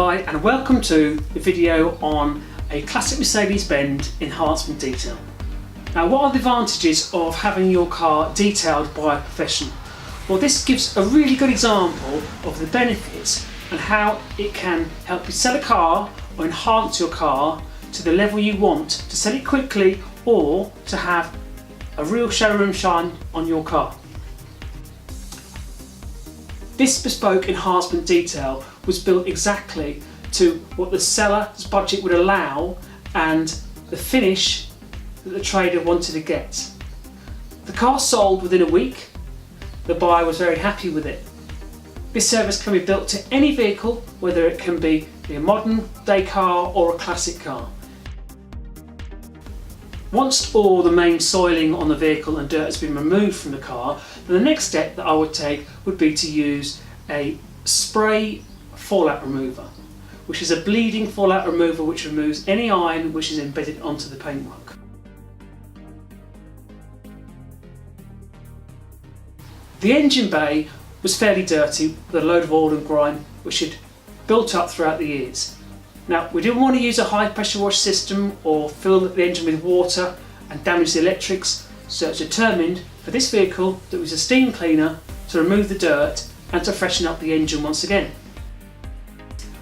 Hi and welcome to the video on a classic Mercedes-Benz enhancement detail. Now, what are the advantages of having your car detailed by a professional? Well, this gives a really good example of the benefits and how it can help you sell a car or enhance your car to the level you want to sell it quickly or to have a real showroom shine on your car. This bespoke enhancement detail was built exactly to what the seller's budget would allow and the finish that the trader wanted to get. The car sold within a week. The buyer was very happy with it. This service can be built to any vehicle, whether it can be a modern day car or a classic car. Once all the main soiling on the vehicle and dirt has been removed from the car, then the next step that I would take would be to use a spray fallout remover, which is a bleeding fallout remover which removes any iron which is embedded onto the paintwork. The engine bay was fairly dirty with a load of oil and grime which had built up throughout the years. Now, we didn't want to use a high pressure wash system or fill the engine with water and damage the electrics, so it's determined for this vehicle that it was a steam cleaner to remove the dirt and to freshen up the engine once again.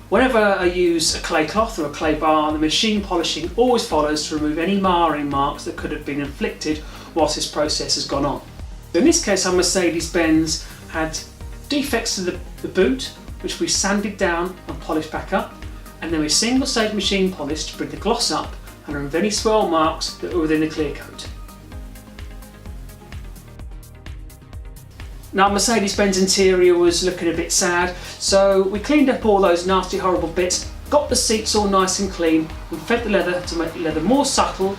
Whenever I use a clay cloth or a clay bar, the machine polishing always follows to remove any marring marks that could have been inflicted whilst this process has gone on. In this case, our Mercedes-Benz had defects to the boot, which we sanded down and polished back up, and then we single stage machine polish to bring the gloss up and remove any swirl marks that were within the clear coat. Now, Mercedes-Benz interior was looking a bit sad, so we cleaned up all those nasty horrible bits, got the seats all nice and clean, we fed the leather to make the leather more subtle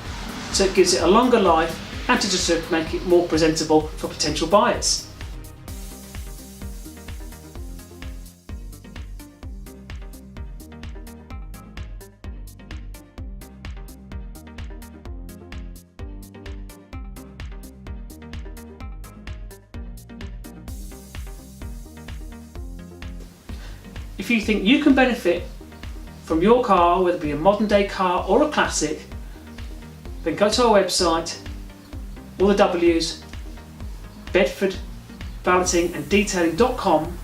so it gives it a longer life and to make it more presentable for potential buyers. If you think you can benefit from your car, whether it be a modern day car or a classic, then go to our website, all the W's, Bedford, Valeting and detailing.com,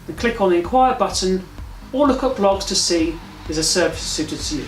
and click on the inquire button or look up blogs to see if there's a service suited to you.